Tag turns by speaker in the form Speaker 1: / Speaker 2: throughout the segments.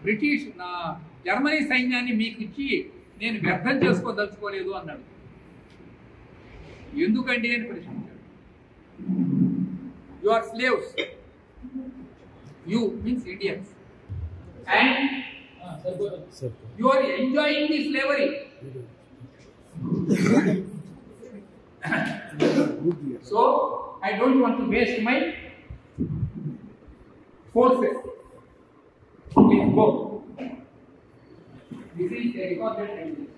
Speaker 1: British Germany సైన్యాన్ని మీకు ఇచ్చి నేను వ్యర్థం చేసుకోదలుచుకోలేదు అన్నాడు. ఎందుకండి అని ప్రశ్నించాడు. You are slaves, you means Indians, and you are enjoying the slavery. So I don't want to waste my forces. Please go. This is a recorded language.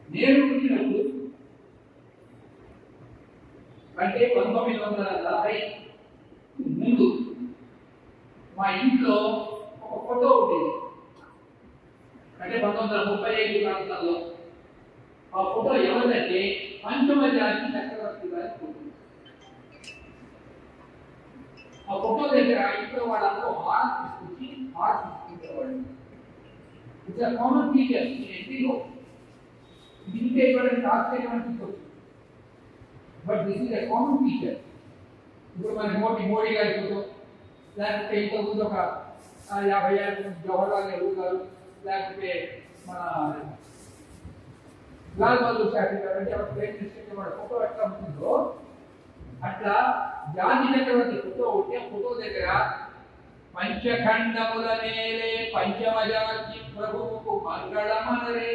Speaker 1: నేను పుట్టినప్పుడు అంటే 1940 ముందు మా ఇంట్లో ఒక ఫోటో ఉండేది. అంటే 1935 ప్రాంతాల్లో ఆ ఫోటో ఎవరిదంటే పంచమజాతి చక్రవర్తి గారి ఫోటో. ఆ ఫోటో దగ్గర ఇంట్లో వాళ్ళందరూ హార్ట్ తీసుకొచ్చి హార్ట్ తీసుకుంటారు. ఇట్స్ అ కామన్ ఫీచర్ ఇంటిలో దీనికే ఇవ్వడానికి ఆశ్చర్యం అనిపించవచ్చు, but this is a common feature. ఇప్పుడు మన మోడీ గారి ఫోటో, లేకపోతే ఇంతకుముందు ఒక 50 ఏళ్ళ జవహర్లాల్ నెహ్రూ గారు, లేకపోతే మన లాల్ బహదూర్ శాస్త్రి గారు అంటే ఒక ప్రైమ్ మినిస్టర్ వాళ్ళ ఫోటో ఎట్లా ఉంటుందో అట్లా జాతి చక్రవర్తి ఫోటో ఉంటే ఫోటో దగ్గర పంచఖండముల నేలే పంచమజాతి ప్రభువుకు మంగళమనరే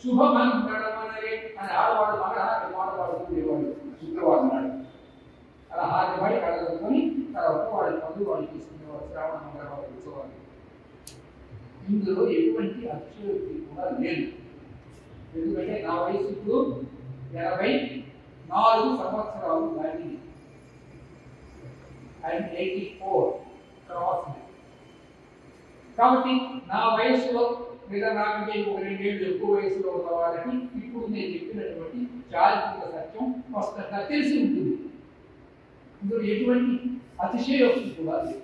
Speaker 1: శుభ మంగళమనరే అని ఆడవాడు వాడుతుండేవాడు శుక్రవారం నాడు. అలా హారపడి కడగలుగుకొని తర్వాత వాళ్ళ పనులు వాళ్ళు తీసుకునేవాడు శ్రావణ మంగళవారం ఉత్సవాలు. ఇందులో ఎటువంటి అక్షయోక్తి కూడా లేదు. ఎందుకంటే నా వయసు ఇప్పుడు 84 సంవత్సరాలు దాటింది. I'm 84 cross. కాబట్టి నా వయసులో లేదా నాకంటే ఒక 2 ఏళ్ళు ఎక్కువ వయసులో ఉన్న వాళ్ళకి ఇప్పుడు నేను చెప్పినటువంటి చారిత్రక సత్యం స్పష్టంగా తెలిసి ఉంటుంది. ఇందులో ఎటువంటి అతిశయోక్తి కూడా లేదు.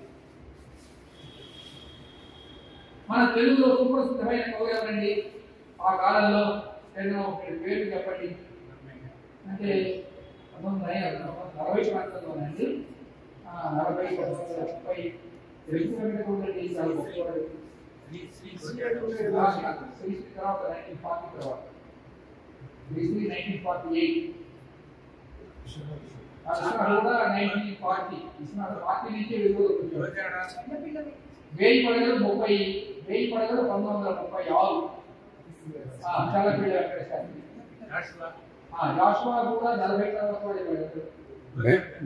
Speaker 1: మన తెలుగులో సుప్రసిద్ధమైన కవులు ఎవరండి? ఆ కాలంలో ఏదైనా పేరు చెప్పండి అంటే 1940 ప్రాంతంలోనండి, 40 1930 తెలుగు వెంకటగౌడండి చాలా గొప్పవాడు. శ్రీశ్రీ తర్వాత 1940 తర్వాత శ్రీశ్రీ 1948 కూడా 1940 40 నుంచి వేయి పడగలు 1936 చాలా పేరు జాషువా కూడా 40 తర్వాత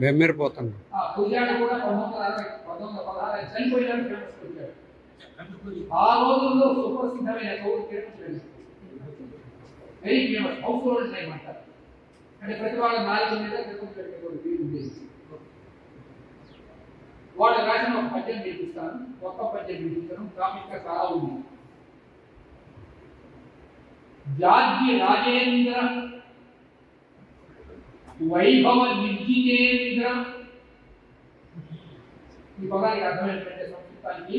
Speaker 2: బెమ్మెరిపోతాను.
Speaker 1: గుజరాత్ కూడా 1916 చనిపోయినాడు. ఫేమస్ వచ్చాడు. ఆ రోజుల్లో సుప్రసిద్ధమైన కవులు very famous house hold name అంటారు. అంటే ప్రతి వాళ్ళ నాలుగు మీద ఉండేది. వాళ్ళు రాసిన ఒక పద్యం నేర్పిస్తాను, ఒక్క పద్యం నేర్పిస్తాను. టాపిక్ చాలా ఉంది. జాజ్య రాజేంద్ర వైభవ నిర్జితేంద్ర. ఈ పదానికి అర్థమైనటువంటి సంస్కృతానికి,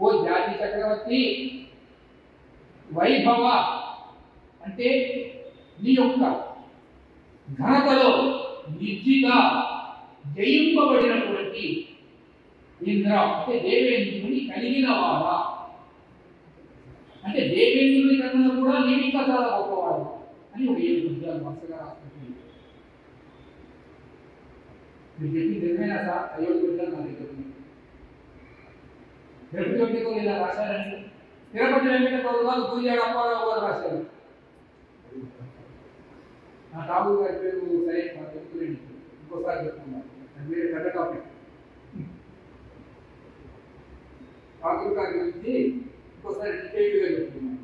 Speaker 1: ఓ జాతి చక్రవర్తి, వైభవ అంటే నీ యొక్క ఘనతలో నిర్జిత జయింపబడినటువంటి ఇంద్ర అంటే దేవేంద్రుని కలిగిన వాడా. అంటే దేవేంద్రుని కన్నా కూడా నేను ఇంకా చాలా గొప్పవాడు అని ఒక 7 పద్యాలు వరుసగా రాసుకుంటుంది. మీరు చెప్పింది నిజమేనా సార్? 5 పద్యాలు నా దగ్గర ఉంది. తిరుపతి ఇలా రాశారండి. తిరుపతి వెంకటగౌడ గారు, గురిజాడ అప్పారావు గారు రాశారు. నా ఠాగూర్ గారి పేరు సరే చెప్తున్నాను, ఇంకోసారి చెప్తున్నాను. వేరే పెద్ద టాపిక్. ఠాగూర్ గారి గురించి ఇంకోసారి డీటెయిల్గా చెప్తున్నాను.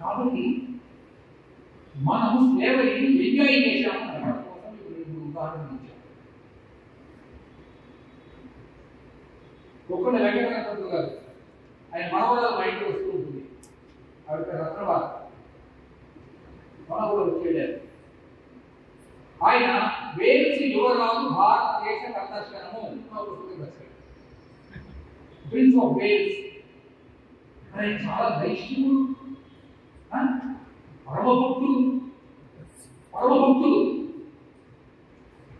Speaker 1: కాబట్టి మనము స్లేవరీని ఎంజాయ్ చేశాము. ఉదాహరణ ఇచ్చాము. ఒక్కొక్క వెంకటరత్న గారు ఆయన మనవరాలు మా ఇంటికి వస్తూ ఉంటుంది. ఆవిడ రత్నబాల మనవరు వచ్చేయారు. ఆయన వేల్స్ యువరాజు భారతదేశ సందర్శనము ప్రిన్స్ ఆఫ్ వేల్స్. ఆయన చాలా దైష్ణుడు, పరమభక్తులు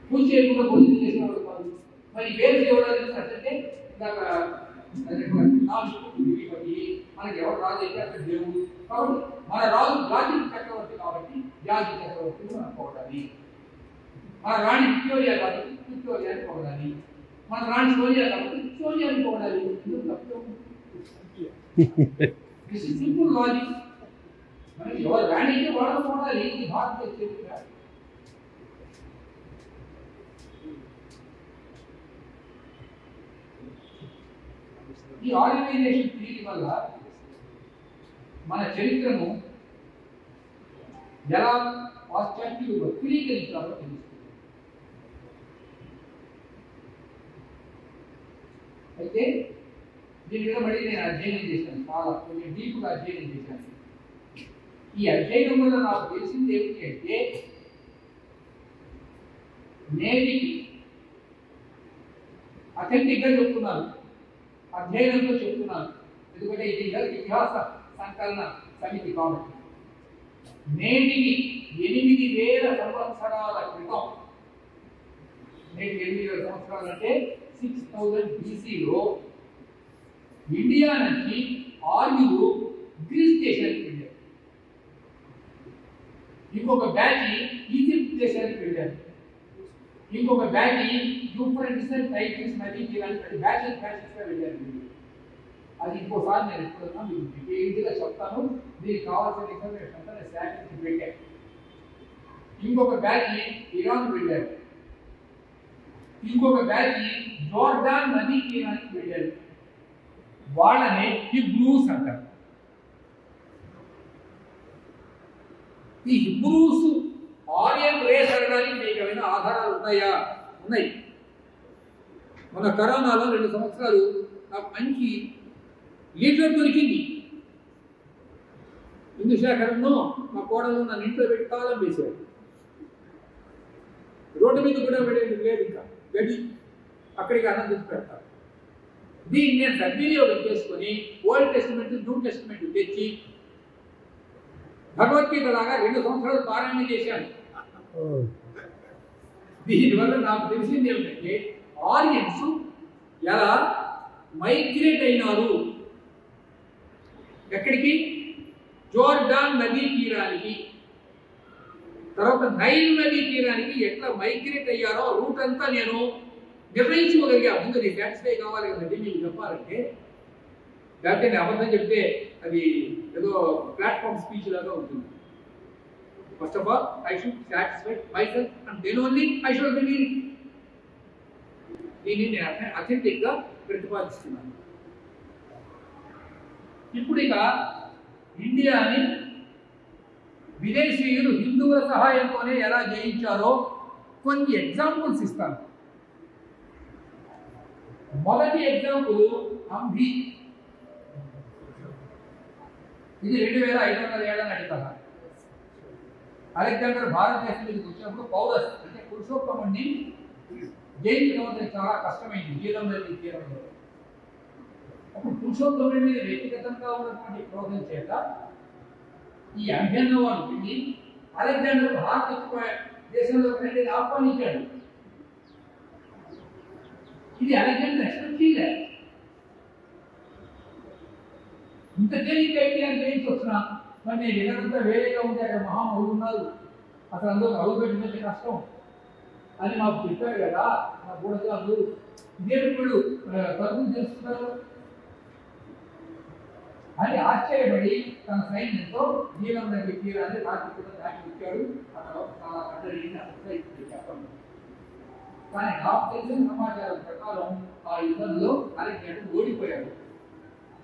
Speaker 1: పూజ చేయకుండా భోజనం చేసేవాడు కాదు. మరి వేల్స్ యువరాజు అంటే ఇందాక మనకి ఎవరు రాజు అయితే అక్కడ దేవుడు కాబట్టి మన రాజు రాజు చక్రవర్తి కాబట్టి జాతి చక్రవర్తి మనం పోవాలి. మన రాణి విక్టోరియా కాబట్టి విక్టోరియాని పోవాలి. మన రాణి సోనియా కాబట్టి సోనియాని పోవాలి. Simple logic. మనకి ఎవరు రాణి అయితే వాళ్ళని పోవాలి. ఇది భారతదేశ చరిత్ర. ఈ ఆర్గనైజేషన్ థియరీ వల్ల మన చరిత్రను ఎలా పాశ్చాత్యులు వక్రీకరించాలో తెలుస్తుంది. అయితే దీని మీద మళ్ళీ నేను అధ్యయనం చేశాను, చాలా కొంచెం డీప్గా అధ్యయనం చేశాను. ఈ అధ్యయనం వల్ల నాకు తెలిసింది ఏమిటి అంటే నేటికి అథెంటిక్గా చెప్తున్నాను, అధ్యయనంలో చెప్తున్నాను. ఎందుకంటే ఇది ఇతిహాస సంకలన సమితి కాబట్టి నేటికి 8,000 సంవత్సరాల క్రితం, నేటికి 8,000 సంవత్సరాలు అంటే 6000 BCలో ఇండియా నుంచి ఆర్యులు గ్రీస్ దేశానికి వెళ్ళారు. ఇంకొక బ్యాచ్ ఈజిప్ట్ దేశానికి వెళ్ళారు. ఇంకొక బ్యాచ్ యూఫ్రటిస్ అండ్ టైగ్రిస్ నది ఇలాంటి బ్యాచెస్ గా వెళ్ళారు. అది ఇంకోసారి నేను ఎప్పుడన్నా మీకు డీటెయిల్గా చెప్తాను. దీనికి కావాల్సిన ఇన్ఫర్మేషన్ అంతా నేను సేకరించి పెట్టాను. ఇంకొక బ్యాచ్ ఇరాన్ వెళ్ళారు. ఇంకొక బ్యాచ్ జోర్డాన్ నదీ తీరానికి వెళ్ళారు. వాళ్ళని హిబ్రూస్ అంటారు. ఈ హిబ్రూస్ ఆరియన్ రేస్ అనడానికి మీకు ఏమైనా ఆధారాలు ఉన్నాయా? ఉన్నాయి. మన కరోనాలో 2 సంవత్సరాలు నాకు మంచి లీడర్ దొరికింది. ఇందుశేఖరను మా కోడలు నన్ను ఇంట్లో పెట్టి తాళం వేశారు. రోడ్డు మీద కూడా వెళ్ళేది లేదు, ఇంకా గడి అక్కడికి అన్నం తెచ్చి పెడతారు. దీన్ని నేను సద్వినియోగం చేసుకొని ఓల్డ్ టెస్టిమెంట్ న్యూ టెస్టిమెంట్ తెచ్చి భగవద్గీత లాగా 2 సంవత్సరాలు పారాయణ చేశాను. దీనివల్ల నాకు తెలిసింది ఏమిటంటే ఆరియన్స్ ఎలా మైగ్రేట్ అయినారు. ఎక్కడికి? జోర్డాన్ నదీ తీరానికి, తర్వాత నైల్ నదీ తీరానికి ఎట్లా మైగ్రేట్ అయ్యారో రూట్ అంతా నేను నిర్ణయించుకోగలిగా. ముందు నేను సాటిస్ఫై కావాలి కదండి మీకు చెప్పాలంటే. లేకపోతే నేను అబద్ధం చెప్తే అది ఏదో ప్లాట్ఫామ్ స్పీచ్ లాగా ఉంటుంది. First of all I should satisfy myself and then only I should reveal it. దీన్ని నేను అథెంటిక్గా ప్రతిపాదిస్తున్నాను. ఇప్పుడు ఇక ఇండియాని విదేశీయులు హిందువుల సహాయంతోనే ఎలా జయించారో కొన్ని ఎగ్జాంపుల్స్ ఇస్తాను. మొదటి ఎగ్జాంపుల్ అంబి. ఇది 2500 ఏళ్ల నాటి కథ. అలెగ్జాండర్ భారతదేశం మీదకి వచ్చినప్పుడు పౌరస్ అంటే పురుషోత్తముడిని జయించడం చాలా కష్టమైంది నీలం నది తీరంలో. అప్పుడు పురుషోత్తముడి మీద వ్యక్తిగతంగా ఉన్నటువంటి క్రోధం చేత ఈ అభ్యన్న వాడు వెళ్ళి అలెగ్జాండర్ భారత దేశంలో ఆహ్వానించాడు. ఇది అలెగ్జాండర్ ఎక్స్పెక్ట్ చేయలేదు. ఇంత తేలిక ఇండియాని జయించి వచ్చినా మరి నేను ఎక్కడంతా వేరేగా ఉంటే అక్కడ మహామహులు ఉన్నారు, అసలు అందరూ అడుగు పెట్టినట్టు కష్టం అని మాకు చెప్పారు కదా మా బూడగాళ్ళు. ఇదేమి వీళ్ళు తరపులు చేస్తున్నారు అని ఆశ్చర్యపడి తన సైన్యంతో నీలం నది తీరాన్ని రాత్రి కూడా దాటి వచ్చాడు. అక్కడ చాలా కట్టడి చెప్పండి. కానీ నాకు తెలిసిన సమాచారం ప్రకారం ఆ యుద్ధంలో అలెగ్జాండర్ ఓడిపోయాడు.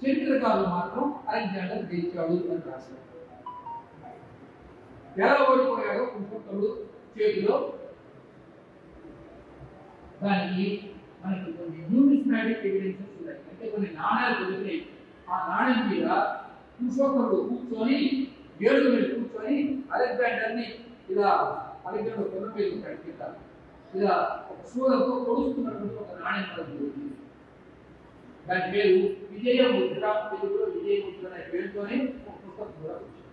Speaker 1: చరిత్రకారులు మాత్రం అలెగ్జాండర్ గెలిచాడు అని రాశారు. ఎలా ఓడిపోయాడో పురుషోత్తముడు చేతిలో దానికి మనకు కొన్ని న్యూమిస్మాటిక్ ఎవిడెన్సెస్ ఉన్నాయి. అంటే కొన్ని నాణ్యాలు దొరికినాయి. ఆ నాణ్యం మీద కుశోకరుడు కూర్చొని ఏడుగు మీద కూర్చొని అలెగ్జాండర్ని ఇలా అలెగ్జాండర్ కొండ మీద ఉంటాడు కింద ఇలా ఒక సూరంతో కొడుస్తున్నటువంటి ఒక నాణ్యం మనకు దొరికింది. దాని పేరు విజయముద్ర, తెలుగులో విజయముద్ర అనే పేరుతోనే ఒక పుస్తకం కూడా వచ్చింది.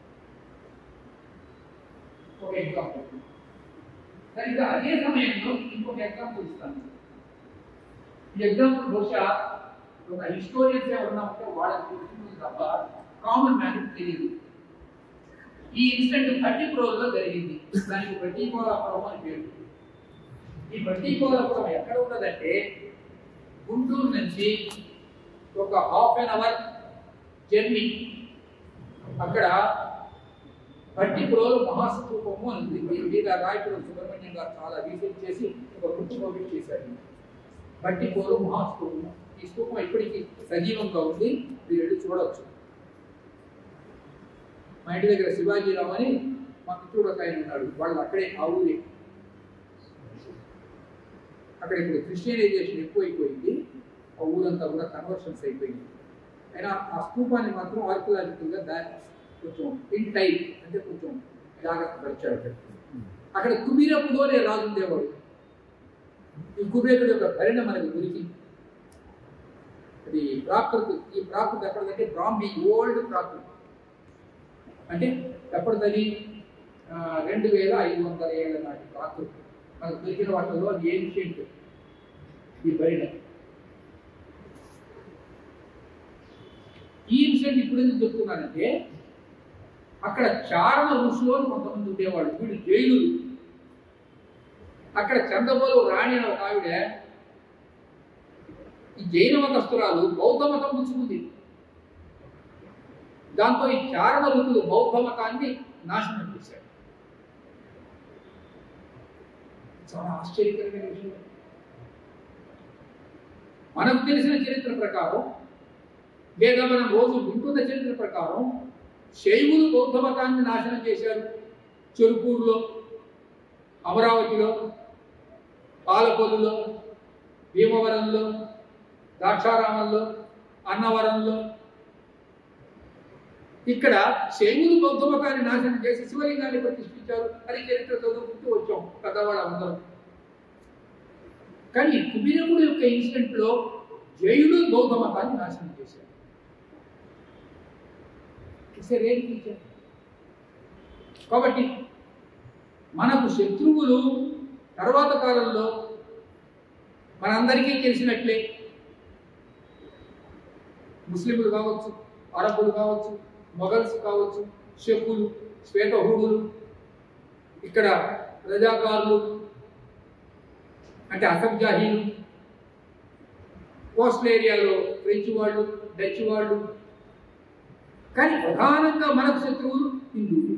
Speaker 1: ఒక ఎగ్జాంపుల్. సరిగ్గా అదే సమయంలో ఇంకొక ఎగ్జాంపుల్ ఇస్తాను. ఈ ఎగ్జాంపుల్ బహుశా ఒక హిస్టోరియన్స్ ఎవరన్నా ఉంటే వాళ్ళకి తెలిసింది తప్ప కామన్ మ్యాన్ తెలియదు. ఈ ఇన్సిడెంట్ 30 రోజుల్లో జరిగింది. దానికి బట్టికోలాపురం అని పేరు. ఈ బట్టికోలాపురం ఎక్కడ ఉన్నదంటే గుంటూరు నుంచి ఒక ½ an hour జర్నీ. అక్కడ బట్టిప్రోలు మహాస్తూపము అని ఉంది. మీద రాయపురం సుబ్రహ్మణ్యం గారు చాలా రీసెర్చ్ చేసి ఒక బుక్ పబ్లిష్ చేశారు. బట్టిప్రోలు మహాస్తూపం. ఈ స్తూపం ఇప్పటికీ సజీవంగా ఉంది. మీరు వెళ్ళి చూడవచ్చు. మా ఇంటి దగ్గర శివాజీరావు అని మా మిత్రుడు ఒక ఆయన ఉన్నాడు. వాళ్ళు అక్కడే ఆ ఊరి. అక్కడ ఇప్పుడు క్రిస్టియనైజేషన్ ఎక్కువైపోయింది. ఆ ఊరంతా కూడా కన్వర్షన్స్ అయిపోయింది. అయినా ఆ స్తూపాన్ని మాత్రం ఆర్కియలాజికల్గా దాన్ని కొంచెం ఇన్ టైప్ అంటే కొంచెం జాగ్రత్త పరిచాడు. అక్కడ కుబీరకుడు అనే రాజు ఉండేవాడు. ఈ కుబేరుడు యొక్క భరణ మనకు దొరికింది. అది ప్రాకృతి. ఈ ప్రాకృతి ఎక్కడంటే బ్రాహ్మీ ఓల్డ్ ప్రాకృతి అంటే ఎప్పటిదని 2500 ఏళ్ల నాటి ప్రాకృతి మనకు దొరికిన వాటిలో అది ఏన్షియంట్ ఈ భరణ. ఈ ఇన్సిడెంట్ ఇప్పుడు ఎందుకు చెప్తున్నానంటే అక్కడ చారణ ఋషులు కొంతమంది ఉండేవాళ్ళు. వీడు జైలులు. అక్కడ చంద్రబోలు రాణి అనే ఒక ఆవిడ ఈ జైన మతస్థురాలు బౌద్ధ మతం పుచ్చుకుంది. దాంతో ఈ చారణ ఋతులు బౌద్ధ మతాన్ని నాశనం చేశాడు. చాలా ఆశ్చర్యకరమైన విషయం. మనకు తెలిసిన చరిత్ర ప్రకారం లేదా మనం రోజు వింటున్న చరిత్ర ప్రకారం శైవులు బౌద్ధ మతాన్ని నాశనం చేశారు. చెరుకూరులో, అమరావతిలో, పాలకొల్లులో, భీమవరంలో, ద్రాక్షారామంలో, అన్నవరంలో ఇక్కడ శైవులు బౌద్ధ మతాన్ని నాశనం చేసి శివలింగాన్ని ప్రతిష్ఠించారు అని చరిత్ర చదువుకుంటూ వచ్చాం పెద్దవాళ్ళ అందరం. కానీ కుబీరకుడు యొక్క ఇన్సిడెంట్ లో జైనులు బౌద్ధ మతాన్ని నాశనం చేశారు. కాబట్టి మనకు శత్రువులు తర్వాత కాలంలో మనందరికీ తెలిసినట్లే ముస్లింలు కావచ్చు, అరబ్బులు కావచ్చు, మొఘల్స్ కావచ్చు, షకులు, శ్వేతహూడులు, ఇక్కడ రజాకారులు అంటే అసబ్జాహీలు, కోస్టల్ ఏరియాలో ఫ్రెంచ్ వాళ్ళు, డచ్ వాళ్ళు. కానీ ప్రధానంగా మనకు శత్రువులు హిందువులు.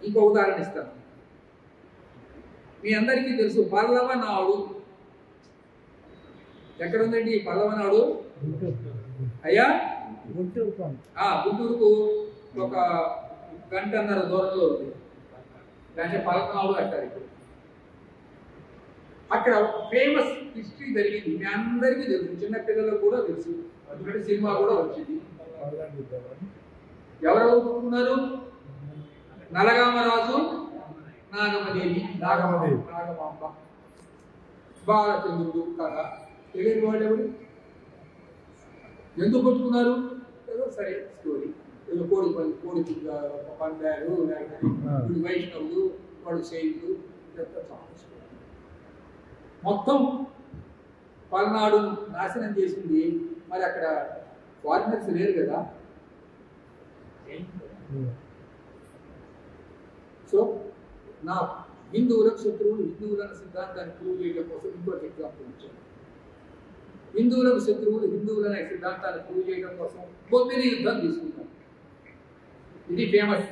Speaker 1: ఇంకో ఉదాహరణ ఇస్తాను. మీ అందరికీ తెలుసు పల్లవనాడు. ఎక్కడ ఉందండి ఈ పల్లవనాడు? అయ్యా గుంటూరుకు ఒక 1.5 గంట దూరంలో ఉంది. దాన్ని పల్లవనాడు అంటారు. ఇప్పుడు అక్కడ ఫేమస్ హిస్టరీ జరిగింది. మీ అందరికీ తెలుసు, చిన్న పిల్లలకు కూడా తెలుసు. అందుకంటే సినిమా కూడా వచ్చింది. ఎవరెవరు పుట్టుకున్నారు? నలగామరాజు, నాగమదేవి, నాగమాంబ, బాలచంద్రుడు కథ. తెలియని వాళ్ళు ఎవరు? ఎందుకు కొట్టుకున్నారు? ఏదో సరే స్టోరీ. ఏదో కోడి పందాలు, వైష్ణవులు, వాడు శైవులు, మొత్తం పల్నాడు నాశనం చేసింది. మరి అక్కడ ఫారినర్స్ లేరు కదా. సో నా హిందువులకు శత్రువులు, హిందువులను సిద్ధాంతాన్ని ప్రూవ్ చేయడం కోసం ఇంకొక ఎగ్జాంపుల్ ఇచ్చాను. హిందువులకు శత్రువులు, హిందువులనే సిద్ధాంతాన్ని ప్రూవ్ చేయడం కోసం బొబ్బిలి యుద్ధం తీసుకుంటాం. ఇది ఫేమస్.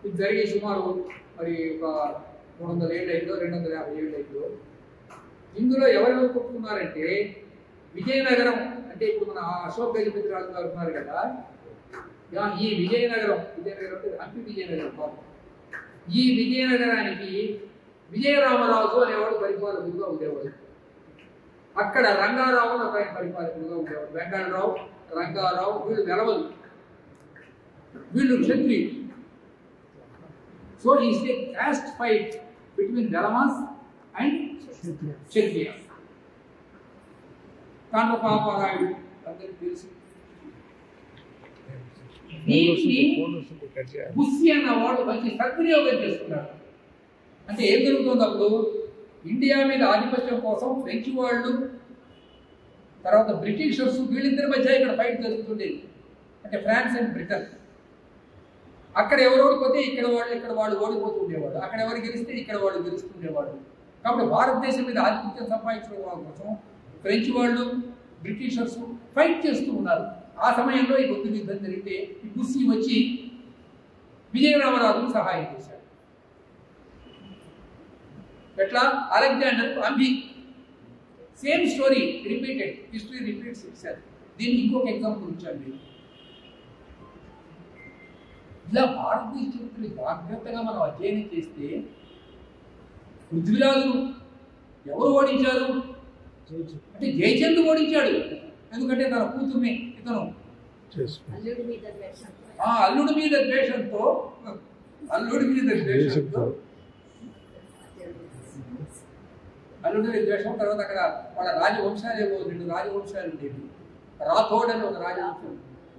Speaker 1: ఇది జరిగే సుమారు మరి ఒక 300 ఏళ్ళు అయిందో, 250 ఏళ్ళు అయిందో. ఇందులో ఎవరెవరు కొట్టుకున్నారంటే విజయనగరం అంటే ఇప్పుడు మన అశోక్ గజపతి రాజు గారు ఉన్నారు కదా. ఈ విజయనగరం అంటే హంపి విజయనగరం కాదు. ఈ విజయనగరానికి విజయరామరాజు అనేవాడు పరిపాలకుడుగా ఉండేవాడు. అక్కడ రంగారావు అని ఒక ఆయన పరిపాలకుడుగా ఉండేవాడు. వెంకటరావు, రంగారావు వీళ్ళు వెలవలు, వీళ్ళు క్షత్రియులు. So is a caste fight between Velamas and Kshatriyas. Tandapaparayudu అందరికీ తెలుసు. బుస్సి అన్నవాడు మంచి సద్వినియోగం చేసుకున్నాడు. అంటే ఏం జరుగుతుంది అప్పుడు? ఇండియా మీద ఆధిపత్యం కోసం ఫ్రెంచ్ వాళ్ళు, తర్వాత బ్రిటిషర్స్, వీళ్ళిద్దరి మధ్య ఇక్కడ ఫైట్ జరుగుతుండేది. అంటే ఫ్రాన్స్ అండ్ బ్రిటన్. అక్కడ ఎవరు ఓడిపోతే ఇక్కడ వాళ్ళు ఓడిపోతూ ఉండేవాడు. అక్కడ ఎవరు గెలిస్తే ఇక్కడ వాళ్ళు గెలుస్తుండేవాడు. కాబట్టి భారతదేశం మీద ఆధిపత్యం సంపాదించడం కోసం ఫ్రెంచ్ వాళ్ళు, బ్రిటిషర్స్ ఫైట్ చేస్తూ ఉన్నారు. ఆ సమయంలో ఈ బొద్దు యుద్ధం జరిగితే ఈ బుస్సి వచ్చి విజయరామరాజుకు సహాయం చేశాడు. ఎట్లా? Alexander Ambhi. Same story repeated, history repeats itself. దీనికి ఇంకొక ఎగ్జాంపుల్ ఇచ్చాను. ఇలా భారతదేశ చరిత్రని జాగ్రత్తగా మనం అధ్యయనం చేస్తే పృథ్వీరాజు ఎవరు ఓడించారు అంటే జయచంద్రు ఓడించాడు. ఎందుకంటే తన కూతుర్ని ఇతను అల్లుడి మీద ద్వేషంతో తర్వాత అక్కడ వాళ్ళ రాజవంశాలు ఏమో 2 రాజవంశాలు ఉండేవి. రాథోడ్ అని ఒక రాజవంశం.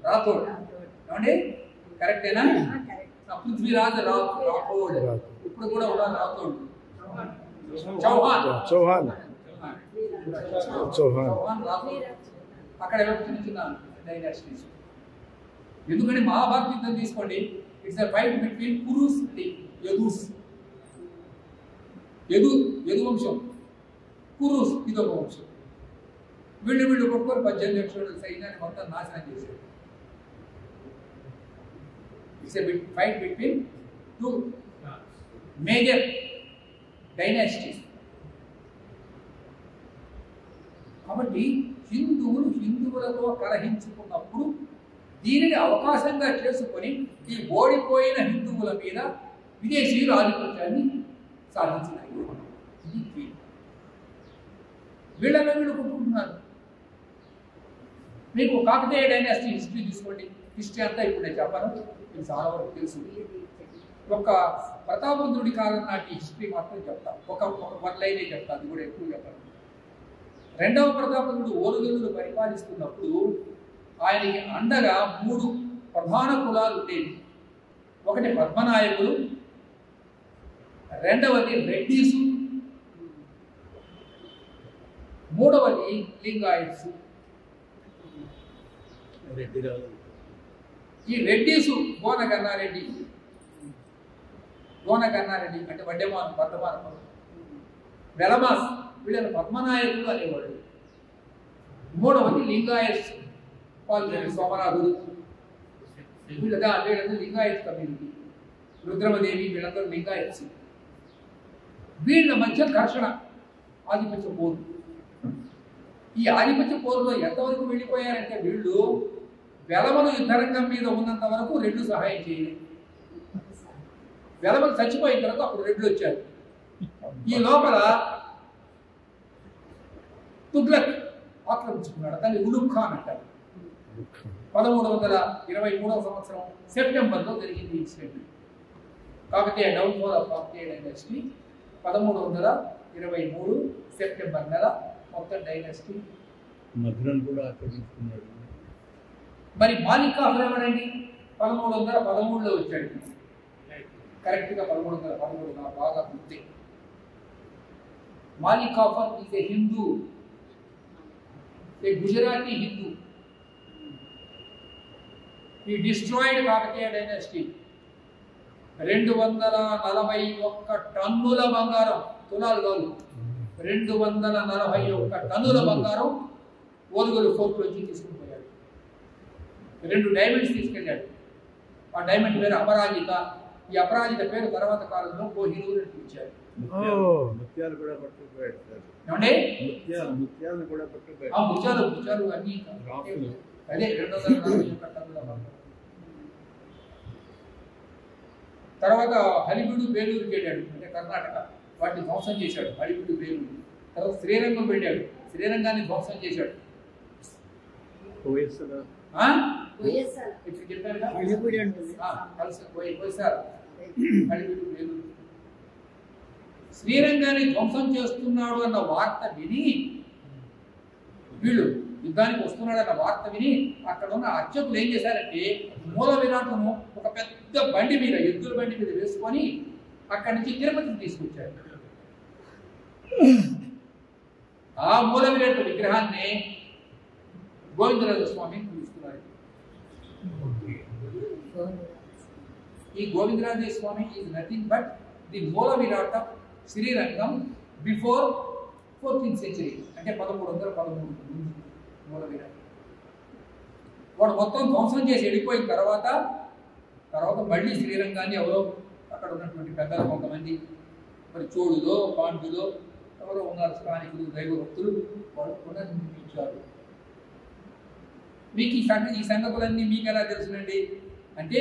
Speaker 1: రాథోడ్ ఏమండి కరెక్టేనా? పృథ్వీరాజ్ రాథోడ్. ఇప్పుడు కూడా ఉన్నారు రాథోడ్. చౌహాన్ అక్కడ చిన్న చిన్న డైనాసిటీస్. ఎందుకంటే మహాభారత యుద్ధం తీసుకోండి, it's a fight between Kurus and Yadus. Yadu వంశం, కురుస్ ఇదొక వంశం. వీళ్ళు కొట్టుకొని 18 లక్షల సైన్యాన్ని మొత్తం నాశనం చేశారు. It's a fight between 2 major dynasties. కాబట్టి హిందువులతో కలహించుకున్నప్పుడు దీనిని అవకాశంగా చేసుకొని ఈ ఓడిపోయిన హిందువుల మీద విదేశీయులు ఆధిపత్యాన్ని సాధించినాయి. వీళ్ళలో వీళ్ళు కొట్టుకుంటున్నారు. మీకు కాకతీయ డైనాసిటీ హిస్టరీ తీసుకోండి. హిస్టరీ అంతా ఇప్పుడు నేను చెప్పను, మీకు చాలా వరకు తెలుసు. ఒక ప్రతాపరుద్రుడి కాలం నాటి హిస్టరీ మాత్రం చెప్తా. ఒక 1 లైనే చెప్తా, అది కూడా ఎక్కువ చెప్పను. 2వ ప్రతాపరుద్రుడు ఓరుగల్లును పరిపాలిస్తున్నప్పుడు ఆయనకి అండగా 3 ప్రధాన కులాలు ఉండేవి. ఒకటి పద్మనాయకులు, రెండవది రెడ్డీసు, మూడవది లింగాయత్స్. ఈ రెడ్డీసు గోనగన్నారెడ్డి అంటే వర్ధమాన, వెలమాస్ వీళ్ళని పద్మనాయకులు అనేవాడు. మూడవది లింగాయత్స్, పాల్గొని సోమనాథుడు. వీళ్ళందరూ లింగాయత్ కమ్యూనిటీ. రుద్రమదేవి వీళ్ళందరూ లింగాయత్స్. వీళ్ళ మధ్య ఘర్షణ, ఆధిపత్య పోరు. ఈ ఆధిపత్య పోరులో ఎంతవరకు వెళ్ళిపోయారంటే వీళ్ళు వెలమలు యుద్ధరంగం మీద ఉన్నంత వరకు రెడ్లు సహాయం చేయలేదు. వెలమలు చచ్చిపోయిన తర్వాత అప్పుడు రెడ్లు వచ్చారు. ఈ లోపల తుగ్లక్ ఆక్రమించుకున్నాడు. దాన్ని ఉలుగ్ ఖాన్ అంటారు. 1323వ సంవత్సరం సెప్టెంబర్లో జరిగింది incident. Kakatiya downfall of Kakatiya dynasty 1323 September నెల మొత్తం డైనాసిటీ.
Speaker 2: మధురను కూడా ఆక్రమించుకున్నాడు.
Speaker 1: మరి మాలిక్ కాఫర్ ఎవరండి? 1313లో వచ్చాడు. కరెక్ట్గా 1313 నా బాగా గుర్తే. Malik Kafur is a Hindu, a Gujarati Hindu. He destroyed Kakatiya dynasty. 241 టన్నుల బంగారం, తులాలు కాదు, 241 టన్నుల బంగారం ఓరుగల్లు ఫోర్ట్ నుంచి తీసుకుని పోయాడు. 2 డైమండ్స్ తీసుకెళ్ళాడు. ఆ డైమండ్ పేరు అపరాజిత. ఈ అపరాజిత పేరు తర్వాత కాలంలో కోహినూర్ అని పిలిచారు.
Speaker 2: ముత్యాలు కూడా పట్టుకుపోయాడు.
Speaker 1: ఏమండి?
Speaker 2: ముత్యాలు కూడా పట్టుకుపోయాడు.
Speaker 1: ఆ ముత్యాలు అన్ని అదే 241 టన్నుల బంగారం. తర్వాత హలిబీడు బేలూరుకి వెళ్ళాడు, అంటే కర్ణాటక. వాటిని ధ్వంసం చేశాడు. అడిగుడు వేలు. తర్వాత శ్రీరంగం వెళ్ళాడు, శ్రీరంగాన్ని ధ్వంసం చేశాడు. ఇప్పుడు చెప్పాను అడిగుడు వేలు. శ్రీరంగాన్ని ధ్వంసం చేస్తున్నాడు అన్న వార్త విని వీళ్ళు యుద్ధానికి వస్తున్నాడు అన్న వార్త విని అక్కడ ఉన్న అర్చకులు ఏం చేశారంటే మూల విరాట్ను ఒక పెద్ద బండి మీద, ఎద్దుల బండి మీద వేసుకొని అక్కడి నుంచి తిరుపతికి తీసుకొచ్చారు. ఆ మూల విరాట్ విగ్రహాన్ని గోవిందరాజ స్వామి పిలుస్తున్నారు. ఈ గోవిందరాజ స్వామి ఈజ్ నథింగ్ బట్ ది మూల Virat of Srirangam before 14th century, అంటే 1313 మూల విరాట్. వాడు మొత్తం ధ్వంసం చేసి వెళ్ళిపోయిన తర్వాత మళ్ళీ శ్రీరంగాన్ని ఎవరో అక్కడ ఉన్నటువంటి పెద్దలు కొంతమంది, మరి చోడులో పాండ్యులో ఎవరో ఉన్నారు స్థానికులు, దైవభక్తులు, వాళ్ళు పునర్నిర్మించారు. మీకు ఈ సంగతులన్నీ మీకు ఎలా తెలుసునండి అంటే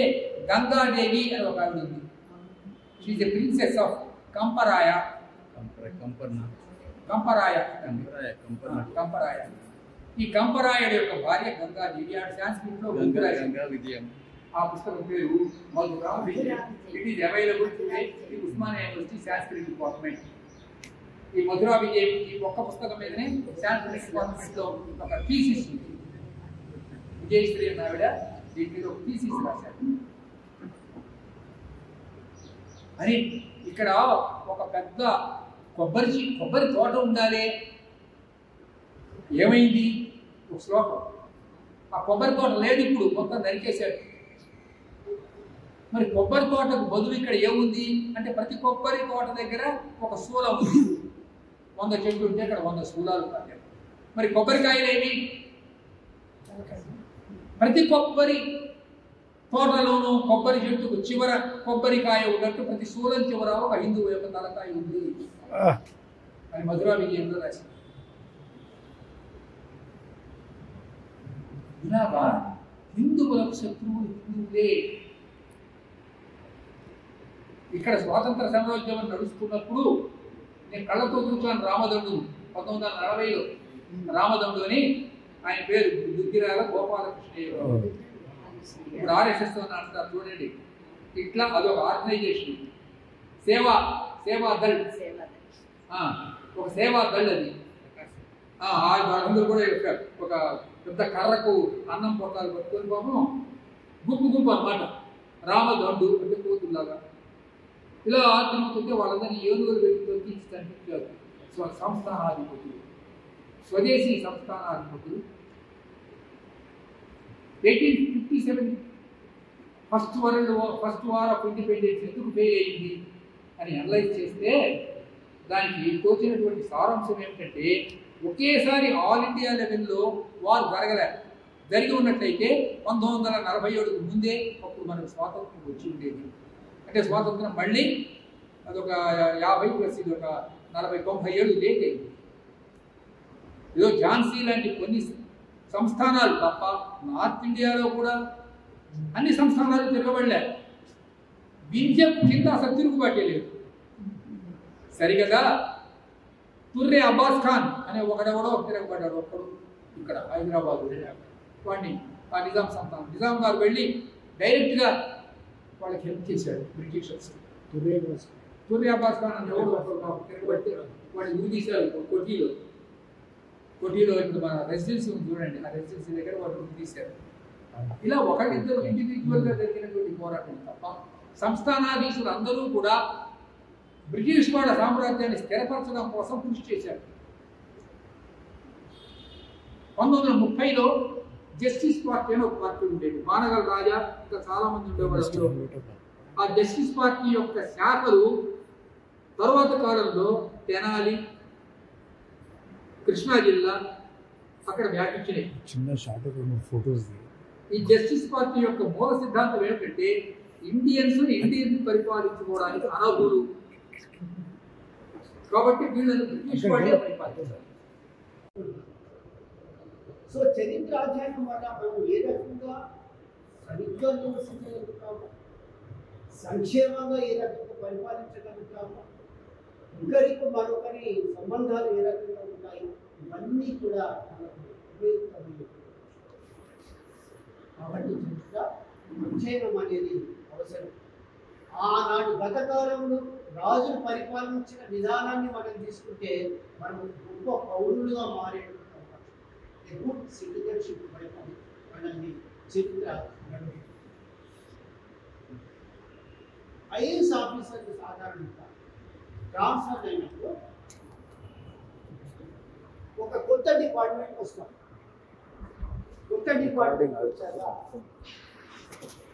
Speaker 1: గంగాదేవి అని ఒక ఆవిడ ఉంది. She is the princess of Kamparaya. ఈ కంపరాయుడు యొక్క భార్య గంగాదేవి. ఆ సాంస్క్రిట్ లో ఆ పుస్తకం పేరు మధురా విజయం. It is available today in Osmania university Sanskrit department. ఈ మధురా విజయం ఈ ఒక్క పుస్తకం మీదనే సాంస్క్రిట్ డిపార్ట్మెంట్ లో ఒక థీసిస్ ఉంది. విజయశ్రీ అన్న ఆవిడ దీని మీద ఒక థీసిస్ రాశారు. అని ఇక్కడ ఒక పెద్ద కొబ్బరి తోట ఉండాలి. ఏమైంది? ఒక శ్లోకం. ఆ కొబ్బరి తోట లేదు, ఇప్పుడు మొత్తం నరికేశాడు. మరి కొబ్బరి తోటకు బదులు ఇక్కడ ఏముంది అంటే ప్రతి కొబ్బరి తోట దగ్గర ఒక శూలం ఉంది. 100 చెట్లు ఉంటే అక్కడ 100 శూలాలు కాదు. మరి కొబ్బరికాయలేవి? ప్రతి కొబ్బరి తోటలోనూ కొబ్బరి చెట్టుకు చివర కొబ్బరికాయ ఉన్నట్టు ప్రతి శూలం చివర ఒక హిందువు యొక్క తలకాయ ఉంది అని మధురా విజయంలో రాసింది. ఇలాగా హిందువులకు శత్రువులు హిందువులే. ఇక్కడ స్వాతంత్ర సమరోద్యమం నడుస్తున్నప్పుడు నేను కళ్ళతో చూసాను రామదండు. 1940లో రామదండు అని ఆయన పేరు దుగ్గిరాల గోపాలకృష్ణయ్య. ఇప్పుడు RSS అంటారు చూడండి. ఇట్లా అదొక ఆర్గనైజేషన్. సేవా దళ్, ఒక సేవా దళ్ అది. వాళ్ళందరూ కూడా ఒక పెద్ద కర్రకు అన్నం పొట్టాలు పట్టుకొని పాపం గుంపు అన్నమాట. రామదండు అంటే కోతుల్లాగా ఇలా తిరుగుతుంటే వాళ్ళందరినీ ఏనుగులు పెట్టుకొని తీసుకొచ్చారు. సంస్థానాధిపతులు, స్వదేశీ సంస్థానాధిపతులు. 1857 ఫస్ట్ వార్ ఆఫ్ ఇండిపెండెన్స్ ఎందుకు ఫెయిల్ అయింది అని అనలైజ్ చేస్తే దానికి తోచినటువంటి సారాంశం ఏమిటంటే ఒకేసారి ఆల్ ఇండియా లెవెల్లో వార్ జరిగి ఉన్నట్లయితే 1947కు ముందే అప్పుడు మనకు స్వాతంత్రం వచ్చి ఉండేది. అంటే స్వాతంత్రం మళ్ళీ అదొక 50 ఇది ఒక 40-50 ఏళ్ళు లేట్ అయింది. ఏదో ఝాన్సీ లాంటి కొన్ని సంస్థానాలు తప్ప నార్త్ ఇండియాలో కూడా అన్ని సంస్థానాలు తిరగబడలేదు. విద్య కింద అసలు తిరుగుబాటే లేదు. సరిగదా తుర్రే అబ్బాస్ ఖాన్ అనే ఒకడెవడో తిరగబడ్డాడు. ఒక్కడు ఇక్కడ హైదరాబాద్ వాడిని ఆ నిజాం సంతానం. నిజాం గారు వెళ్ళి డైరెక్ట్గా వాళ్ళకి హెల్ప్ చేశాడు బ్రిటిషర్స్. తుర్రే అబ్బాస్ ఖాన్ అని ఎవరు తిరగబడితే వాడిని ఉరిదీశారు కోటిలో. ఇప్పుడు మన రెసిడెన్సీ ఉంది చూడండి, ఆ రెసిడెన్సీ దగ్గర వాళ్ళు ఉరిదీశారు. ఇలా ఒకరిద్దరు ఇండివిజువల్గా జరిగినటువంటి పోరాటం తప్ప సంస్థానాధీశులు అందరూ కూడా బ్రిటిష్ వాళ్ళ సామ్రాజ్యాన్ని స్థిరపరచడం కోసం కృషి చేశారు. 1930లో జస్టిస్ పార్టీ అని ఒక పార్టీ ఉండేది. మానగల్ రాజా ఇంకా చాలా మంది ఉండేవాళ్ళు. ఆ జస్టిస్ పార్టీ యొక్క శాఖలు తరువాత కాలంలో తెనాలి, కృష్ణా జిల్లా అక్కడ వ్యాపించినాయి. ఈ జస్టిస్ పార్టీ యొక్క మూల సిద్ధాంతం ఏమిటంటే ఇండియన్స్ పరిపాలించుకోవడానికి అనర్హులు కాబట్టి వీళ్ళని బ్రిటిష్ వాళ్ళే పరిపాలించారు.
Speaker 3: సో చరిత్ర అధ్యయనం వల్ల మనం ఏ రకంగా సరిగ్గా నివసించగలుగుతాము, సంక్షేమంగా ఏ రకంగా పరిపాలించగలుగుతాము, ఒకరికి మరొకరి సంబంధాలు ఏ రకంగా ఉంటాయి, ఇవన్నీ కూడా మనకు ఉపయోగకరమైన. కాబట్టి చరిత్ర అధ్యయనం అనేది అవసరం. ఆనాటి గతకాలంలో రాజులు పరిపాలించిన విధానాన్ని మనం తీసుకుంటే మనం గొప్ప పౌరులుగా మారేటువంటి గుడ్ సిటిజన్షిప్ మనల్ని చరిత్ర. ఐఏఎస్ ఆఫీసర్లు సాధారణంగా ట్రాన్స్ఫర్ అయినప్పుడు ఒక కొత్త డిపార్ట్మెంట్ వస్తాం. కొత్త డిపార్ట్మెంట్ వచ్చాక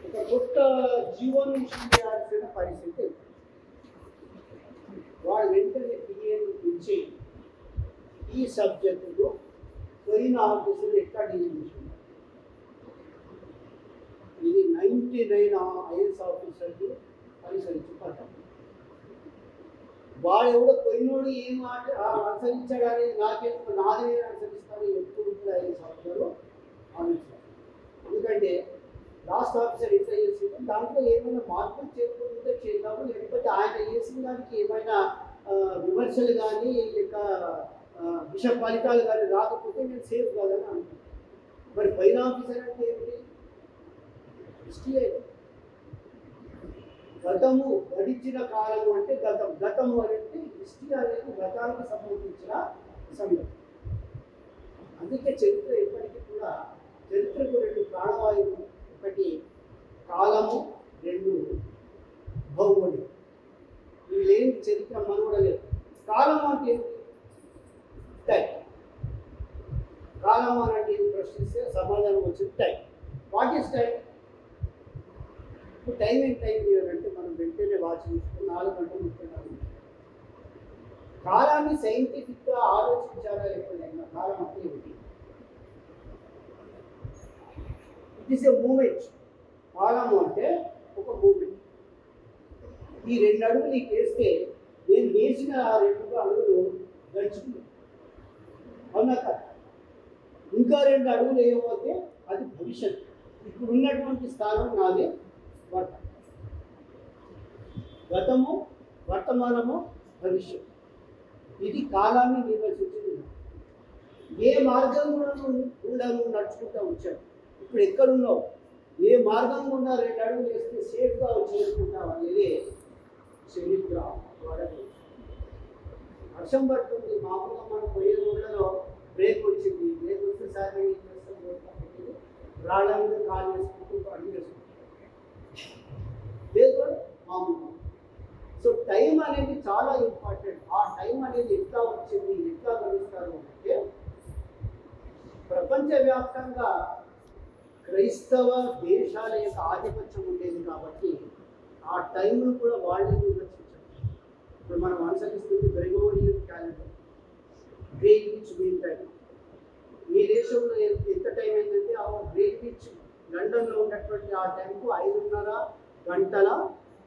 Speaker 3: ఒక కొత్త జీవోని ఇష్యూ చేయాల్సిన పరిస్థితి. వాడు వెంటనే పిఏను పిలిచి ఈ సబ్జెక్టులో పోయిన ఆఫీసులు ఎట్లా డీల్ చేస్తున్నారు, ఇది 99 ఐఏఎస్ ఆఫీసర్లు పరిశీలించి పడ్డారు. వాడు ఎవడో పోయినోడు ఏం అనుసరించాడు అనేది నాకేమో నాదే అనుసరిస్తాను ఎప్పుడు కూడా ఐఏఎస్ ఆఫీసర్లు ఆలోచిస్తారు. ఎందుకంటే లాస్ట్ ఆఫీసర్ ఎట్లా చేసిందో దాంట్లో ఏమైనా మార్పులు చేయకపోతే చేద్దాము, లేకపోతే ఆయన చేసిన దానికి ఏమైనా విమర్శలు కానీ లేక విష ఫలితాలు కానీ రాకపోతే నేను సేఫ్ కాదని అనుకుంటాను. మరి పైన ఆఫీసర్ అంటే ఏమిటి? హిస్టరీ. గతము గడిచిన కాలము అంటే గతము అనేది హిస్టరీ అనేది గతానికి సంబంధించిన సంగతి. అందుకే చరిత్ర ఎప్పటికీ కూడా చరిత్రకు 2 ప్రాణవాయువులు, ఒకటి కాలము, 2 భౌగోళికం. ఇవి లేని చరిత్ర మనవడలేదు. కాలము అంటే టైం. కాలము అంటే ప్రశ్నిస్తే సమాధానం వచ్చింది టైం. What is time? ఇప్పుడు టైం అంటే మనం వెంటనే వాచ్ చూసుకుని 4 గంటలు 34. కాలాన్ని సైంటిఫిక్గా ఆలోచించారా ఎప్పుడైనా? కాలం అంటే ఏమిటి? It is a moment. కాలము అంటే ఒక మూమెంట్. ఈ 2 అడుగులు నీకు వేస్తే నేను వేసిన 2 అడుగులు గడుచుకున్నాను, అవునా కదా? ఇంకా 2 అడుగులు ఏమవుతే అది భవిష్యత్తు. ఇప్పుడు ఉన్నటువంటి స్థానం నాదే. గతము, వర్తమానము, భవిష్యత్తు. ఇది కాలాన్ని నిర్వచించింది. ఏ మార్గం కూడా నువ్వు నడుచుకుంటూ వచ్చావు. ఇప్పుడు ఎక్కడున్నావు, ఏ మార్గం గుండా 2 అడుగులు వేస్తే సేఫ్గా చేరుకుంటావు అనేది చరిత్ర. వర్షం పడుతుంది, మామూలుగా మనం పోయే రోడ్లలో బ్రేక్ వచ్చింది, బ్రేక్ వస్తే సార్ ఏం చేస్తాం, రాళ్ళ మీద కాలు వేసుకుంటూ అడుగు వేసుకుంటాం, లేదు మామూలుగా. సో టైం అనేది చాలా ఇంపార్టెంట్. ఆ టైం అనేది ఎట్లా వచ్చింది, ఎట్లా గడుస్తారు అంటే ప్రపంచవ్యాప్తంగా క్రైస్తవ దేశాల యొక్క ఆధిపత్యం ఉండేది కాబట్టి ఆ టైంను కూడా వాళ్ళే నిర్వచించారు. ఇప్పుడు మనం అనుసరిస్తుంది Gregorian calendar, Greenwich mean time. మీ దేశంలో ఎంత టైం అయిందంటే ఆ గ్రీన్విచ్ లండన్లో ఉన్నటువంటి ఆ టైంకు 5:30 గంటల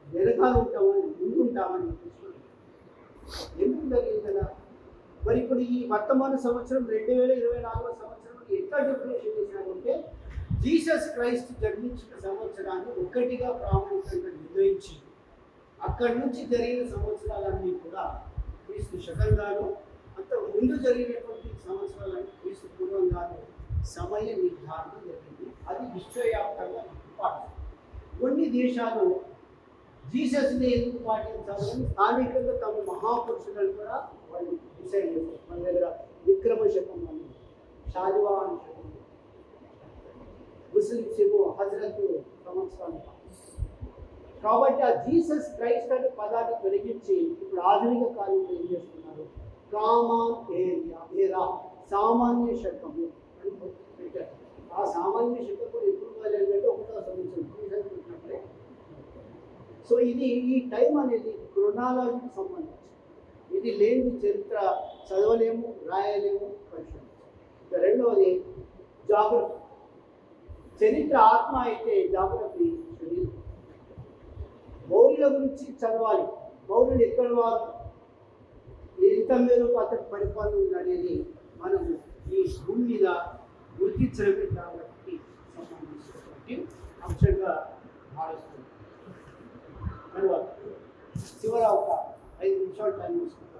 Speaker 3: వెనకాల ఉంటామని, ముందు ఉంటామని ఎందుకు జరిగింది కదా. మరి ఇప్పుడు ఈ వర్తమాన సంవత్సరం 2024వ సంవత్సరం ఎట్లా డెఫినేషన్ చేశారంటే జీసస్ క్రైస్ట్ జన్మించిన సంవత్సరాన్ని ఒకటిగా ప్రాముఖ్యంగా నిర్ణయించి అక్కడి నుంచి జరిగిన సంవత్సరాలన్నీ కూడా క్రీస్తు శకంగాను, అంత ముందు జరిగినటువంటి సంవత్సరాలన్నీ క్రీస్తు పూర్వంగాను సమయ నిర్ధారణ జరిగింది. అది విశ్వవ్యాప్తంగా పాటించారు. కొన్ని దేశాలు జీసస్ని ఎందుకు పాటించాలని స్థానికంగా తమ మహాపురుషులను కూడా వాళ్ళు డిసైడ్ చేస్తారు. మన దగ్గర విక్రమ శకం అని, షాజవాన్ శకం, ముస్లిమ్స్ ఏమో హజరత్ సంవత్సరాలు. కాబట్టి ఆ జీసస్ క్రైస్ట్ అనే పదాన్ని తొలగించి ఇప్పుడు ఆధునిక కాలంలో ఏం చేస్తున్నారు, కామన్ ఏరా సామాన్య శకము అని పెట్టారు. ఆ సామాన్య శకం కూడా ఎప్పుడు మొదలైందంటే 1వ సంవత్సరం పెట్టినప్పుడే. సో ఇది ఈ టైం అనేది క్రొనాలజీకి సంబంధించి. ఇది లేని చరిత్ర చదవలేము, రాయలేము, పరిశోధించలేము. రెండవది జాగ్రఫీ. చరిత్ర ఆత్మ అయితే జాగ్రఫీ శరీరం. మౌర్యుల గురించి చదవాలి. మౌర్యులు ఎక్కడ వారు, ఎంత మేరకు అతని పరిపాలన ఉంది అనేది మనము ఈ భూమి మీద గుర్తించడమే జాగ్రఫీకి సంబంధించినటువంటి అంశంగా భావిస్తున్నాం. తర్వాత చివర ఒక 5 నిమిషాలు టైం తీసుకుంటాం.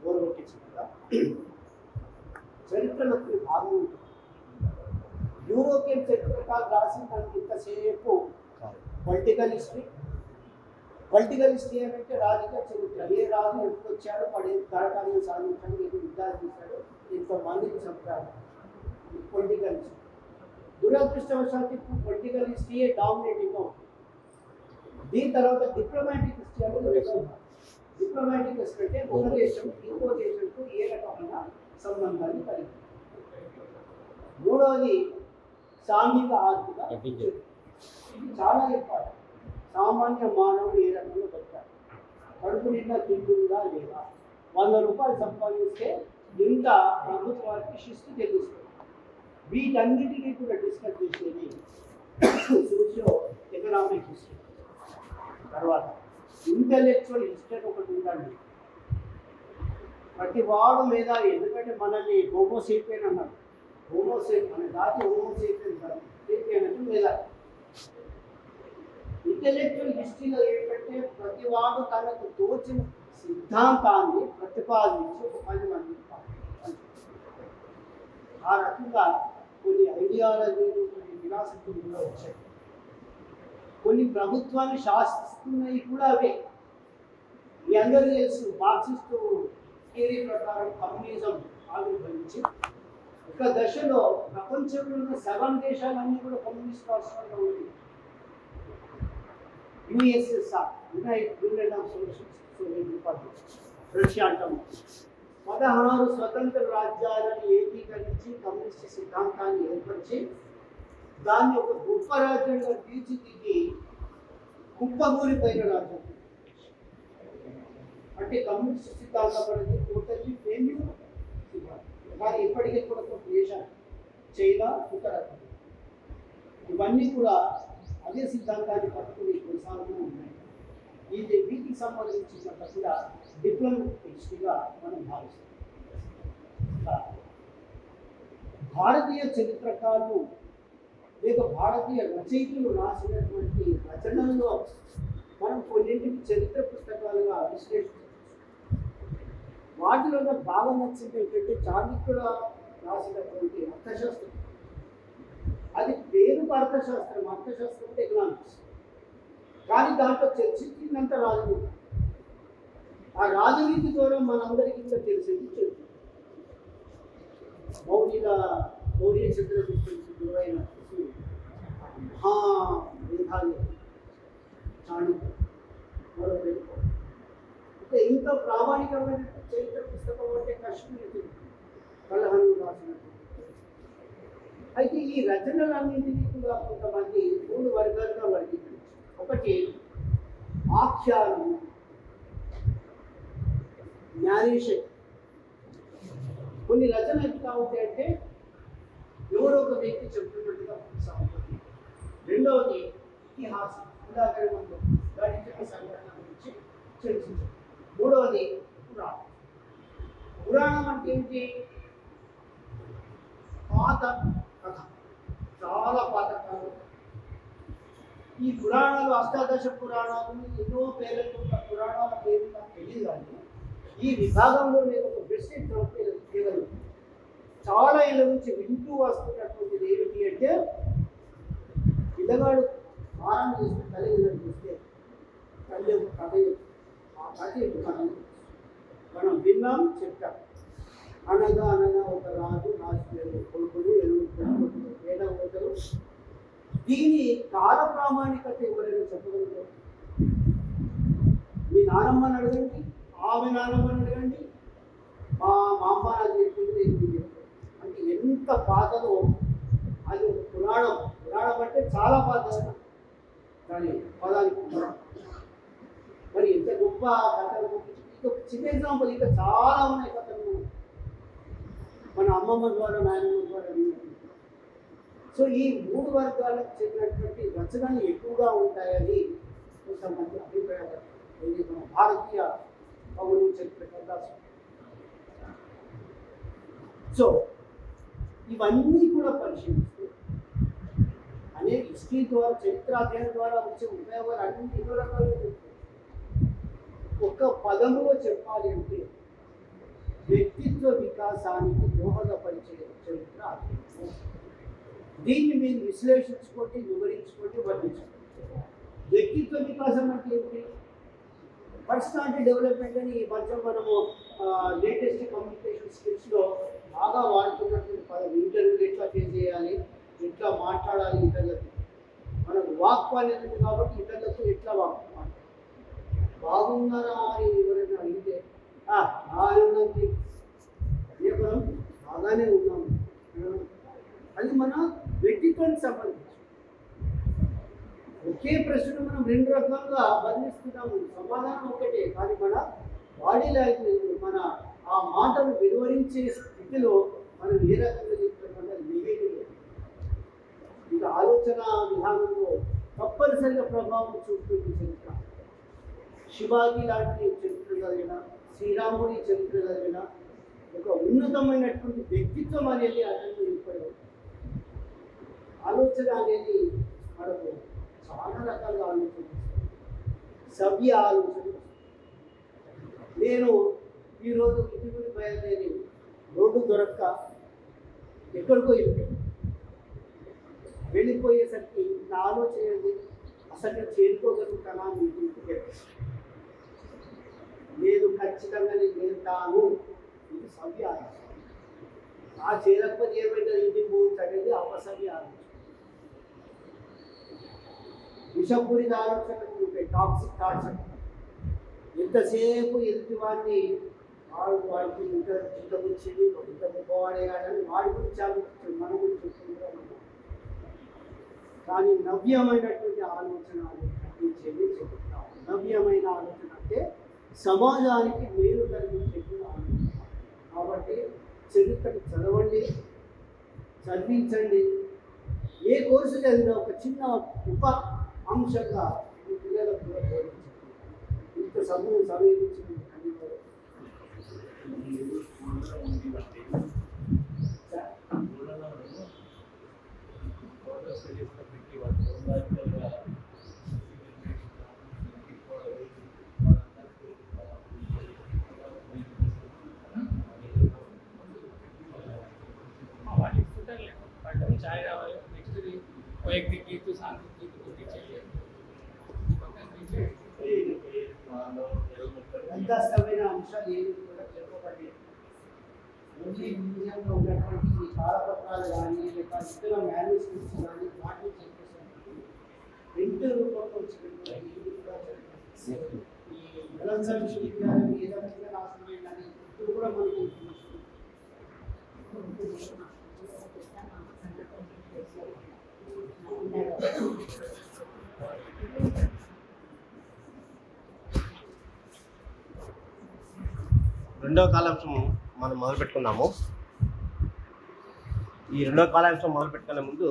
Speaker 3: ఓర్వొట్టించింది కదా. చరిత్రలో కొన్ని భాగం ఉంటుంది. యూరోపియన్ చరిత్రకాలు రాసి దానికి ఇంతసేపు పొలిటికల్ హిస్టరీ అంటే రాజకీయ చరిత్ర. ఏ రాజు ఎప్పుడు వచ్చాడో వాడు ఏం కార్యక్రమం సాధించాడు, ఏదో యుద్ధాలు చేశాడు, ఇంతమందిని చంపాడు. Political history. దురదృష్టవశాత్తు ఇప్పుడు పొలిటికల్ హిస్టరీయే డామినేటింగ్గా ఉంటుంది. దీని తర్వాత డిప్లొమాటిక్ హిస్టరీ అనేది డిప్లొమాటిక్ హిస్టరీ అంటే ఒక దేశం ఇంకో దేశంతో ఏ రకమైన సంబంధాన్ని కలిగి. మూడవది సాంఘిక ఆర్థిక. ఇది చాలా ఇంపార్టెంట్. సామాన్య మానవుడు ఏ రకంగా బతకాలి, కడుపు నిండా తింటుందా లేదా, 100 రూపాయలు సంపాదిస్తే ఇంత ప్రభుత్వానికి శిస్తు తెలుస్తుంది. వీటన్నిటికీ కూడా డిస్కస్ చేసేది సోషియో ఎకనామిక్ హిస్టరీ. తర్వాత ఇంటలెక్చువల్ హిస్టరీ ఒకటి ఉందండి. ప్రతి వాడు లేదా, ఎందుకంటే మనల్ని హోమోసేపియన్ అన్నారు. హోమోసేపియన్ అనే దాటి హోమోసేపియన్ అంటే లేదా. ఇంటలెక్చువల్ హిస్టరీలో ఏంటంటే ప్రతి వాడు తనకు తోచిన సిద్ధాంతాన్ని ప్రతిపాదించి ఒక 10 మంది ఆ రకంగా కొన్ని ఐడియాలజీలు, కొన్ని ఫిలాసఫీలు కూడా వచ్చాయి. కొన్ని ప్రభుత్వాన్ని శాసిస్తున్నాయి కూడా అవే. మీ అందరికీ తెలుసు, మార్క్సిస్టు థియరీ ప్రకారం కమ్యూనిజం ఆవిర్భవించి ఒక దశలో ప్రపంచంలో ఉన్న 7 దేశాలన్నీ కూడా కమ్యూనిస్ట్ రాష్ట్రాలుగా ఉంది. USSR, United of Soviet republic, Russia అంటాము. 16 స్వతంత్ర రాజ్యాలను ఏకీకరించి కమ్యూనిస్ట్ సిద్ధాంతాన్ని ఏర్పరిచి దాన్ని ఒక గొప్ప రాజ్యంగా తీర్చిదిద్ది కుప్పగూలిపోయిన రాజ్యం. అంటే కమ్యూనిస్ట్ సిద్ధాంతం అనేది టోటల్లీ ఫెయిల్యూర్ సిద్ధాంతం. కానీ ఇప్పటికీ కూడా కొన్ని దేశాలు, చైనా, ఉత్తరాఖండ్, ఇవన్నీ కూడా అదే సిద్ధాంతాన్ని పట్టుకుని కొనసాగుతూ ఉన్నాయి. ఇది వీటికి సంబంధించినంత కూడా డిప్లొమాటిక్ హిస్టరీగా మనం భావిస్తాం. భారతీయ చరిత్రకారులు లేక భారతీయ రచయితలు రాసినటువంటి రచనల్లో మనం కొన్నింటికి చరిత్ర పుస్తకాలుగా విశ్లేషించవచ్చు. వాటిలో నాకు బాగా నచ్చింది ఏంటంటే చాణక్యుల రాసినటువంటి అర్థశాస్త్రం. అది పేరు అర్థశాస్త్రం, అర్థశాస్త్రం అంటే ఎకనామిక్స్. కానీ దాంట్లో చర్చించినంత రాజనీతి. ఆ రాజనీతి ద్వారా మనందరికీ ఇంకా తెలిసేది చరిత్ర. మౌర్య చంద్రగుప్తుడు గురువైన మహామేధావి చాణక్యుడు మరో పేరు. ఇంకా ప్రామాణికమైన చరిత్ర పుస్తకం అంటే కాశ్మీర్ కలహను రాసినట్టు. అయితే ఈ రచనలన్నింటినీ కూడా కొంతమంది 3 వర్గాలుగా వర్గీకరించారు. ఒకటి ఆఖ్యానం, న్యారేషన్. కొన్ని రచనలు ఎట్లా ఉంటాయంటే ఎవరో ఒక వ్యక్తి చెప్తున్నట్టుగా సాగుతుంది. రెండవది ఇతిహాసం, ఉదాహరణలో గడిచిన సంఘటన గురించి చర్చించారు. మూడవది పురాణం. పురాణం అంటే ఏంటి? పాత కథ, చాలా పాత కాలం. ఈ పురాణాలు, అష్టాదశ పురాణాలు, ఎన్నో పేర్లతో ఉన్న పురాణాల పేరు నాకు తెలియదు. కానీ ఈ విభాగంలో నేను ఒక బెస్ట్ ఎగ్జాంపుల్ ఇవ్వగలను. చాలా ఏళ్ళ నుంచి వింటూ వస్తున్నటువంటిది ఏమిటి అంటే, పిల్లగాడు ఆరాం చేసిన తల్లిదండ్రులు చూస్తే తల్లి ఒక కథ ఆ కథ మనం విన్నాం, చెప్పాం. అనగా ఒక రాజు, రాజు కొడుకులు, 8 కొడుకులు, 7 కొడుకులు. దీని కాల ప్రామాణికత ఎవరైనా చెప్పగలుగుతారు? మీ నానమ్మని అడగండి, ఆమె నానమ్మని అడగండి, మా అమ్మ నాకు చెప్పింది అంటే ఎంత పాతదో. అది ఒక పురాణం. పురాణం అంటే చాలా పాత, కానీ పదానికి పురాణం. మరి ఎంత గొప్ప కథలు. ఇంకొక చిన్న ఎగ్జాంపుల్, ఇంకా చాలా ఉన్నాయి కథలు మన అమ్మమ్మ ద్వారా, నాయనమ్మ ద్వారా విన్నట్టు. సో ఈ 3 వర్గాలకు చెందినటువంటి రచనలు ఎక్కువగా ఉంటాయని కొంతమంది అభిప్రాయాలు. మన భారతీయ పౌరు చరిత్రకర్త. సో ఇవన్నీ కూడా పరిశీలిస్తే అనేక హిస్టరీ ద్వారా, చరిత్రాధ్యయనం ద్వారా వచ్చే ఉపయోగాలు అన్ని ఎన్నో రకాలుగా చెప్తారు. ఒక్క పదములో చెప్పాలి అంటే వ్యక్తిత్వ వికాసానికి దోహదపరిచే చరిత్ర ఆధ్యాత్మికం. దీన్ని మీరు విశ్లేషించుకోండి, వివరించుకోండి, వర్ణించుకోండి. వ్యక్తిత్వ వికాసం అంటే ఏంటి? పర్సనాలిటీ డెవలప్మెంట్ అని ఈ మధ్య మనము లేటెస్ట్ కమ్యూనికేషన్ స్కిల్స్లో బాగా వాడుతున్నటువంటి పదం. ఇంటర్వ్యూలు ఎట్లా ఫేస్ చేయాలి, ఎట్లా మాట్లాడాలి ఇతరులతో. మనకు వాక్పాల్యం ఉంది కాబట్టి ఇతరులతో ఎట్లా మాట్లాడాలి. బాగున్నారా అని ఎవరైనా అడిగితే బాగుందండి, అదే మనం బాగానే ఉన్నాము, అది మన వ్యక్తిత్వానికి సంబంధించి. ఒకే ప్రశ్న మనం రెండు రకాలుగా బంధిస్తున్నాము, సమాధానం ఒకటే, కానీ మన బాడీ లాంగ్వేజ్, మన ఆ మాటను వివరించే స్థితిలో మనం ఏ రకంగా చెప్తామంటే నెగటివ్. ఇది ఆలోచన విధానంలో తప్పనిసరిగా ప్రభావం చూపుతుంది చరిత్ర. శివాజీ లాంటి చరిత్ర చదివిన, శ్రీరాముడి చరిత్ర చదివిన ఒక ఉన్నతమైనటువంటి వ్యక్తిత్వం అనేది అతను ఏర్పడదు. ఆలోచన అనేది మనకు చాలా రకాలుగా ఆలోచన, సవ్య ఆలోచన. నేను ఈరోజు ఇంటి నుండి బయలుదేరి రోడ్డు దొరక్క ఎక్కడికో వెళ్ళిపోయేసరికి నా ఆలోచన ఏంటి, అసలు నేను చేరుకోగలుగుతానా అని ఇంటికి లేదు, ఖచ్చితంగా నేను వెళ్తాను. ఇది సవ్య ఆలోచన. ఆ చేరకపోతే ఏమైనా ఇంటికి పోవచ్చు అనేది అపసవ్య ఆలోచన. విషపూరిత ఆలోచనలు ఉంటాయి, టాక్సిక్ థాట్స్ అంటారు. ఎంతసేపు ఎదుటి వాడిని వాడికి ఇంత చిత్తకొచ్చింది, ఇంత గొప్పవాడే కానీ వాడి గురించి ఆలోచించాడు, మన గురించి చెప్తుంటాం. కానీ నవ్యమైనటువంటి ఆలోచన అందించేది చెప్తాం. నవ్యమైన ఆలోచన అంటే సమాజానికి మేలు కలిగించేది ఆలోచన. కాబట్టి చరిత్రను చదవండి, చదివించండి. ఏ కోర్సు చదివినా ఒక చిన్న ఉప అంశంగా మీ పిల్లలకు కూడా బోధించండి. ఇంత సమయం సమీపించిన అంతస్తమైన అంశాలు ఏమి కూడా చెప్పబడి ఓన్లీ మ్యూజియంలో ఉన్నటువంటి ఈ తాళపత్రాలు కానీ లేక ఇతర మ్యాన్యుస్క్రిప్ట్స్ కానీ వాటిని చెప్పేసి ప్రింట్ రూపంలో వచ్చినటువంటి ఈ నలంద విశ్వవిద్యాలయం ఏ రకంగా రాష్ట్రమైందని ఇప్పుడు కూడా మనకి
Speaker 4: రెండవ కాలాంశం మనం మొదలు పెట్టుకున్నాము. ఈ రెండవ కాలాంశం మొదలు పెట్టుకునే ముందు